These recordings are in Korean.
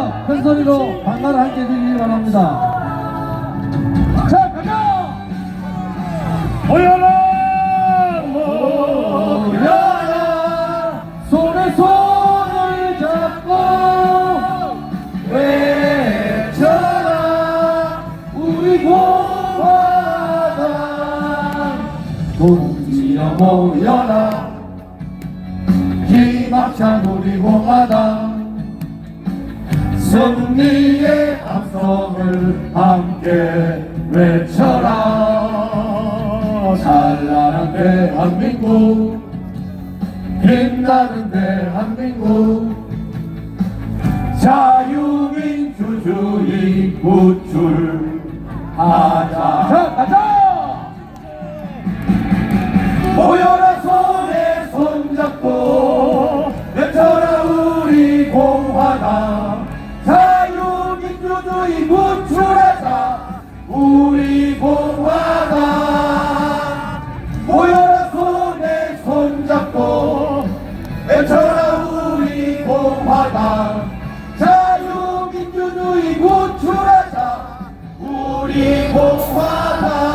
자, 큰 소리로 반가를 함께 해주시기 바랍니다. 자, 가자! 모여라 모여라 손에 손을 잡고 외쳐라 우리 공화당 동지여 모여라 희망찬 우리 공화당 승리의 함성을 함께 외쳐라 찬란한 대한민국 빛나는 대한민국 자유민주주의 구출하자. 자, 가자! 모여라 손에 손잡고 외쳐라 우리 공화당 자유민주주의 구출하자 우리 공화당 모여라 손에 손잡고 외쳐라 우리 공화당 자유민주주의 구출하자 우리 공화당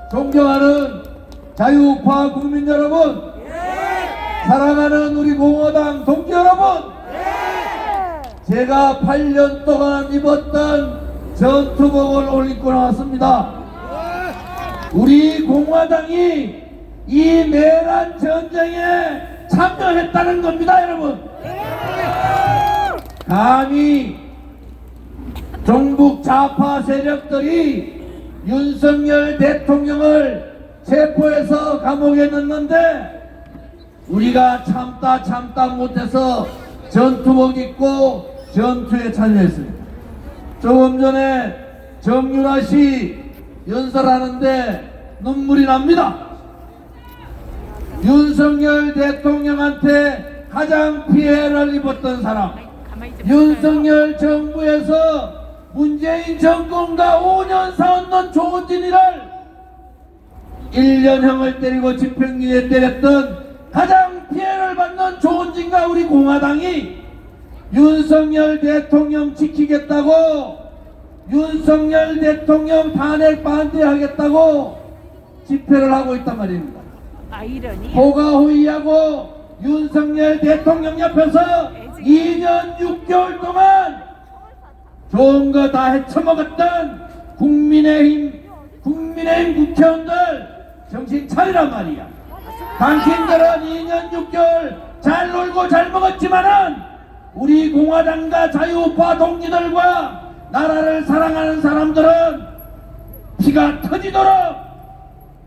존경하는 자유우파 국민 여러분, 사랑하는 우리 공화당 동지 여러분, 제가 8년 동안 입었던 전투복을 옷 입고 나왔습니다. 우리 공화당이 이 내란 전쟁에 참여했다는 겁니다, 여러분. 감히 종북 좌파 세력들이 윤석열 대통령을 체포해서 감옥에 넣는데 우리가 참다 못해서 전투복 입고 전투에 참여했습니다. 조금 전에 정유라 씨 연설하는데 눈물이 납니다. 윤석열 대통령한테 가장 피해를 입었던 사람, 윤석열 정부에서 문재인 정권과 5년 싸웠던 조은진이를 1년형을 때리고 집행유예 때렸던 가장 피해를 받는 조은진과 우리 공화당이 윤석열 대통령 지키겠다고, 윤석열 대통령 탄핵 반대하겠다고 집회를 하고 있단 말입니다. 호가호위하고 윤석열 대통령 옆에서 2년 6개월 동안 좋은 거 다 헤쳐먹었던 국민의힘 국회의원들 정신 차리란 말이야. 당신들은 2년 6개월 잘 놀고 잘 먹었지만은 우리 공화당과 자유우파 동지들과 나라를 사랑하는 사람들은 피가 터지도록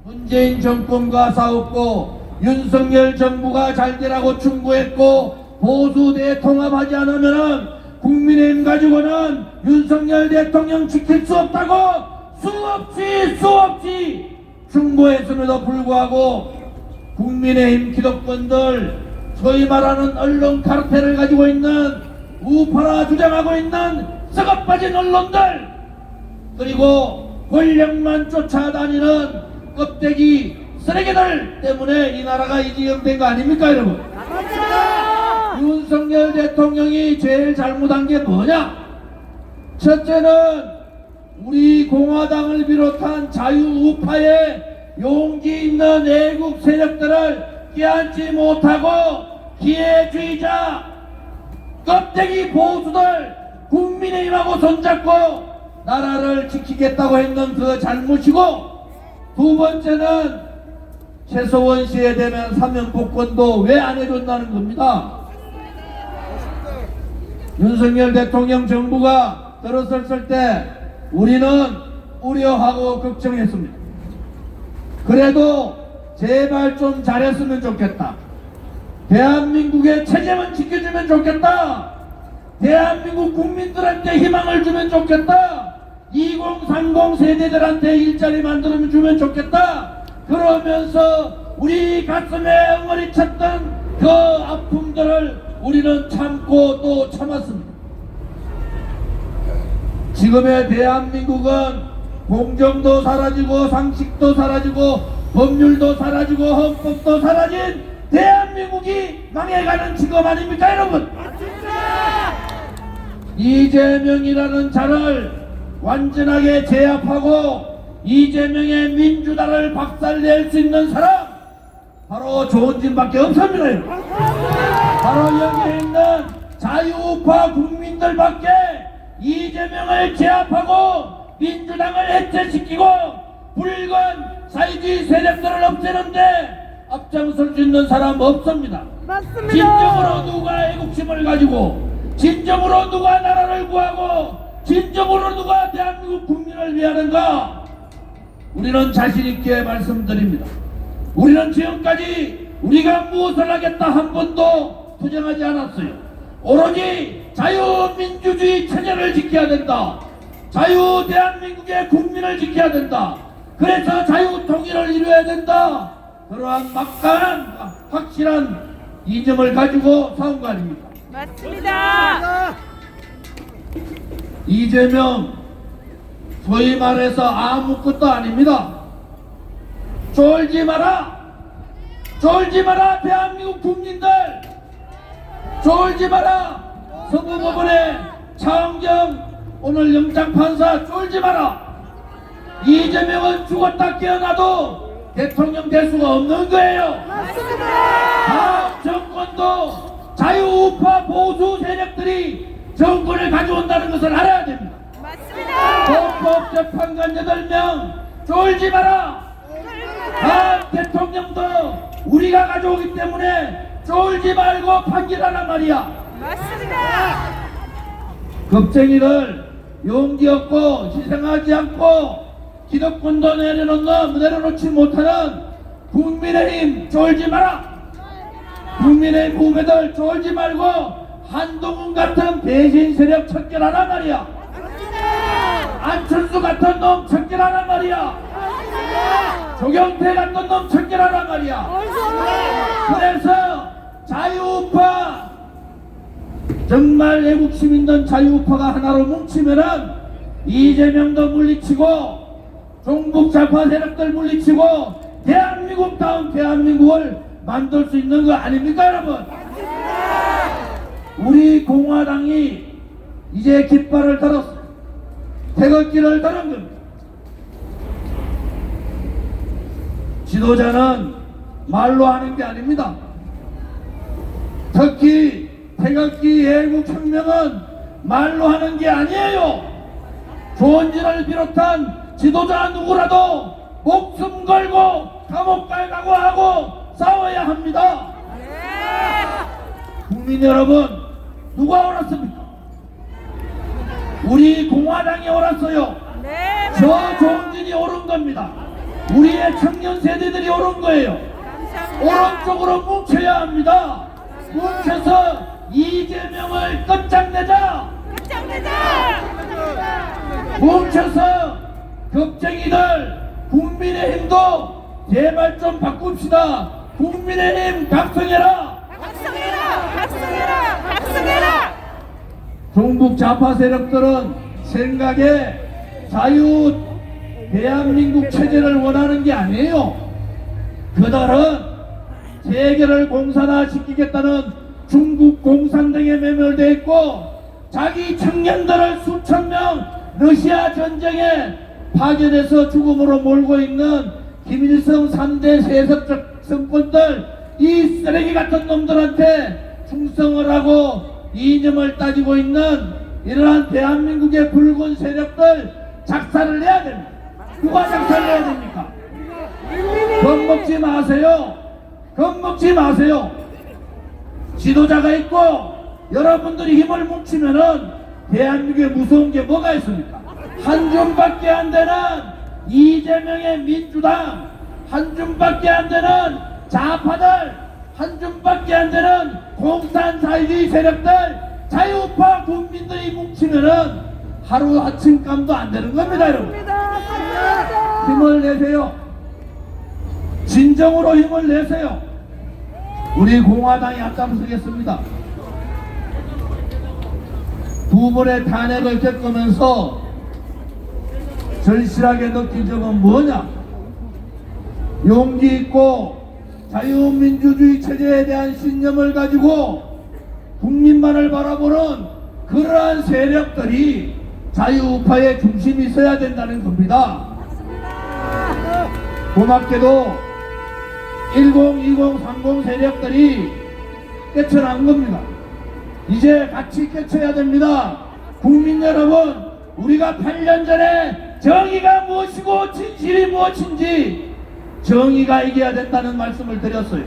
문재인 정권과 싸웠고 윤석열 정부가 잘 되라고 충고했고 보수 대통합하지 않으면은 국민의힘 가지고는 윤석열 대통령 지킬 수 없다고 수없이 충고했음에도 불구하고 국민의힘 기득권들, 소위 말하는 언론 카르텔을 가지고 있는 우파라 주장하고 있는 썩어빠진 언론들, 그리고 권력만 쫓아다니는 껍데기 쓰레기들 때문에 이 나라가 이 지경 된 거 아닙니까, 여러분? 윤석열 대통령이 제일 잘못한 게 뭐냐? 첫째는 우리 공화당을 비롯한 자유우파의 용기 있는 애국 세력들을 끼안지 못하고 기회주의자, 껍데기 보수들 국민의힘하고 손잡고 나라를 지키겠다고 했는 그 잘못이고, 두 번째는 최소원 씨에 대한 사면 복권도 왜 안 해준다는 겁니다. 윤석열 대통령 정부가 들어섰을 때 우리는 우려하고 걱정했습니다. 그래도 제발 좀 잘했으면 좋겠다. 대한민국의 체제만 지켜주면 좋겠다. 대한민국 국민들한테 희망을 주면 좋겠다. 2030 세대들한테 일자리 만들어 주면 좋겠다. 그러면서 우리 가슴에 엉어리 쳤던 그 아픔들을 우리는 참고 또 참았습니다. 지금의 대한민국은 공정도 사라지고 상식도 사라지고 법률도 사라지고 헌법도 사라진 대한민국이 망해가는 지금 아닙니까 여러분? 이재명이라는 자를 완전하게 제압하고 이재명의 민주당을 박살낼 수 있는 사람 바로 조원진밖에 없습니다. 여러분. 바로 여기에 있는 자유우파 국민들밖에 이재명을 제압하고 민주당을 해체시키고 붉은 사회주의 세력들을 없애는데 앞장설 수 있는 사람 없습니다. 맞습니다. 진정으로 누가 애국심을 가지고 진정으로 누가 나라를 구하고 진정으로 누가 대한민국 국민을 위하는가 우리는 자신있게 말씀드립니다. 우리는 지금까지 우리가 무엇을 하겠다 한 번도 투정하지 않았어요. 오로지 자유민주주의 체제를 지켜야 된다. 자유 대한민국의 국민을 지켜야 된다. 그래서 자유통일을 이루어야 된다. 그러한 막강한 확실한 이념을 가지고 싸운 거 아닙니까? 맞습니다. 이재명 소위 말해서 아무것도 아닙니다. 쫄지 마라. 쫄지 마라 대한민국 국민들. 쫄지 마라. 서부법원의 차은경 오늘 영장판사 쫄지 마라. 이재명은 죽었다 깨어나도 대통령 될 수가 없는 거예요. 맞습니다. 다음 정권도 자유우파 보수 세력들이 정권을 가져온다는 것을 알아야 됩니다. 맞습니다. 헌법재판관 8명 쫄지 마라. 다음 대통령도 우리가 가져오기 때문에 쫄지 말고 판결하란 말이야. 맞습니다. 겁쟁이를 용기 없고 희생하지 않고 기득권도 내려놓지 못하는 국민의힘 쫄지 마라. 국민의힘 후배들 쫄지 말고 한동훈 같은 배신 세력 척결하란 말이야. 안철수 같은 놈 척결하란 말이야. 조경태 같은 놈 척결하란 말이야. 그래서 자유우파 정말 애국심 있는 자유우파가 하나로 뭉치면은 이재명도 물리치고 종북 좌파 세력들 물리치고 대한민국다운 대한민국을 만들 수 있는 거 아닙니까 여러분? 우리 공화당이 이제 깃발을 들었어. 태극기를 드는 겁니다. 지도자는 말로 하는 게 아닙니다. 특히 태극기 애국혁명은 말로 하는 게 아니에요. 조원진을 비롯한 지도자 누구라도 목숨 걸고 감옥 갈 각오하고 싸워야 합니다. 국민 여러분, 누가 옳았습니까? 우리 공화당이 옳았어요. 네. 저 조원진이 옳은 겁니다. 우리의 청년 세대들이 옳은 거예요. 감사합니다. 오른쪽으로 뭉쳐야 합니다. 뭉쳐서 이재명을 끝장내자. 끝장내자. 뭉쳐서 겁쟁이들 국민의힘도 제발 좀 바꿉시다. 국민의힘 각성해라. 각성해라. 각성해라. 각성해라. 종북 좌파 세력들은 생각에 자유 대한민국 체제를 원하는 게 아니에요. 그들은 세계를 공산화시키겠다는 중국 공산당에 매몰되어 있고 자기 청년들을 수천 명 러시아 전쟁에 파견해서 죽음으로 몰고 있는 김일성 3대 세습적 성권들 이 쓰레기 같은 놈들한테 충성을 하고 이념을 따지고 있는 이러한 대한민국의 붉은 세력들 작살을 내야 됩니다. 누가 작살을 내야 됩니까? 겁먹지 마세요. 겁먹지 마세요. 지도자가 있고 여러분들이 힘을 뭉치면은 대한민국에 무서운 게 뭐가 있습니까? 한 줌밖에 안 되는 이재명의 민주당, 한 줌밖에 안 되는 좌파들, 한 줌밖에 안 되는 공산사회주의 세력들, 자유우파 국민들이 뭉치면은 하루 아침감도 안 되는 겁니다, 여러분. 힘을 내세요. 진정으로 힘을 내세요. 우리 공화당이 앞장서겠습니다. 두 번의 탄핵을 겪으면서 절실하게 느낀 점은 뭐냐? 용기 있고 자유민주주의 체제에 대한 신념을 가지고 국민만을 바라보는 그러한 세력들이 자유우파의 중심이 있어야 된다는 겁니다. 고맙게도 1020, 30 세력들이 깨쳐난 겁니다. 이제 같이 깨쳐야 됩니다. 국민 여러분, 우리가 8년 전에 정의가 무엇이고 진실이 무엇인지 정의가 이겨야 된다는 말씀을 드렸어요.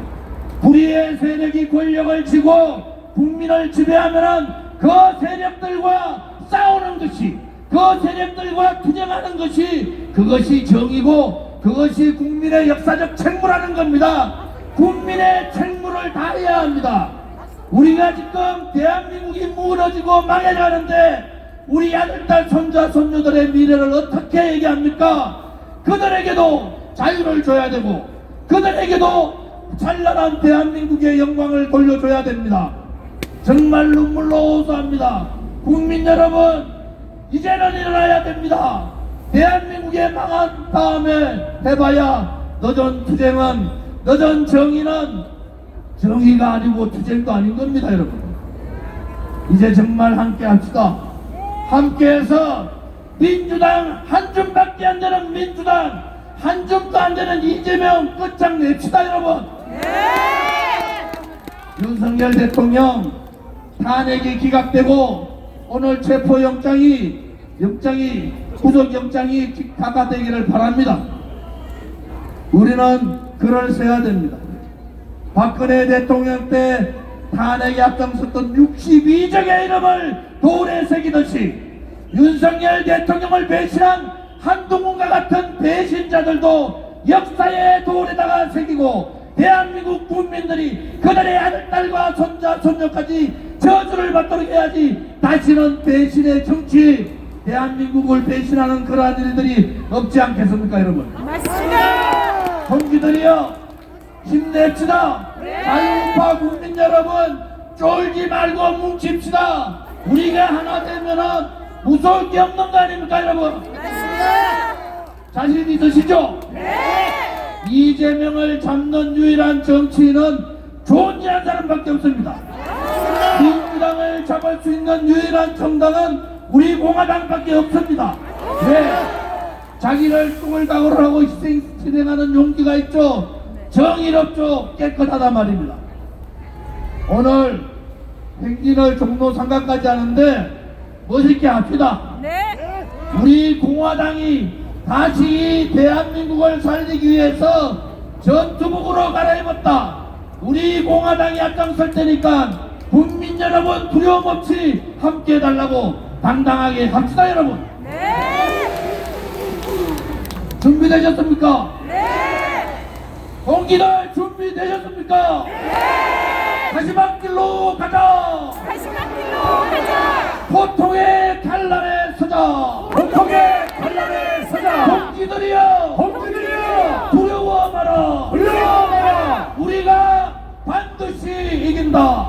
불의의 세력이 권력을 쥐고 국민을 지배하면은 그 세력들과 싸우는 것이, 그 세력들과 투쟁하는 것이, 그것이 정의고 그것이 국민의 역사적 책무라는 겁니다. 국민의 책무를 다해야 합니다. 우리가 지금 대한민국이 무너지고 망해가는데 우리 아들, 딸, 손자, 손녀들의 미래를 어떻게 얘기합니까? 그들에게도 자유를 줘야 되고 그들에게도 찬란한 대한민국의 영광을 돌려줘야 됩니다. 정말 눈물로 호소합니다. 국민 여러분, 이제는 일어나야 됩니다. 대한민국에 망한 다음에 해봐야 늦은 투쟁은, 늦은 정의는 정의가 아니고 투쟁도 아닌 겁니다, 여러분. 이제 정말 함께 합시다. 함께해서 민주당 한 줌밖에 안 되는 민주당, 한 줌도 안 되는 이재명 끝장냅시다, 여러분. 윤석열 대통령 탄핵이 기각되고 오늘 체포영장이 구속영장이 가가되기를 바랍니다. 우리는 글을 써야 됩니다. 박근혜 대통령 때 탄핵에 앞장섰던 62적의 이름을 돌에 새기듯이 윤석열 대통령을 배신한 한동훈과 같은 배신자들도 역사의 돌에다가 새기고 대한민국 국민들이 그들의 아들, 딸과 손자, 손녀까지 저주를 받도록 해야지 다시는 배신의 정치, 대한민국을 배신하는 그러한 일들이 없지 않겠습니까, 여러분? 맞습니다. 동지들이여, 힘냅시다. 자유우파 국민 여러분, 쫄지 말고 뭉칩시다. 우리가 하나 되면은 무서울 게 없는 거 아닙니까, 여러분? 맞습니다. 자신 있으시죠? 이재명을 잡는 유일한 정치인은 존재한 사람밖에 없습니다. 민주당을 잡을 수 있는 유일한 정당은 우리 공화당밖에 없습니다. 왜? 자기를 똥을 각오를 하고 실행하는 용기가 있죠. 정의롭죠. 깨끗하단 말입니다. 오늘 행진을 종로 상가까지 하는데 멋있게 합시다. 우리 공화당이 다시 대한민국을 살리기 위해서 전투복으로 갈아입었다. 우리 공화당이 앞장설 테니까 국민 여러분 두려움 없이 함께 해달라고 당당하게 합시다, 여러분. 준비되셨습니까? 동기들 준비되셨습니까? 가시밭길로 가자. 보통의 칼날에 서자. 보통의 반란에 서자. 동기들이여, 두려워 마라. 두려워 마라. 우리가 반드시 이긴다.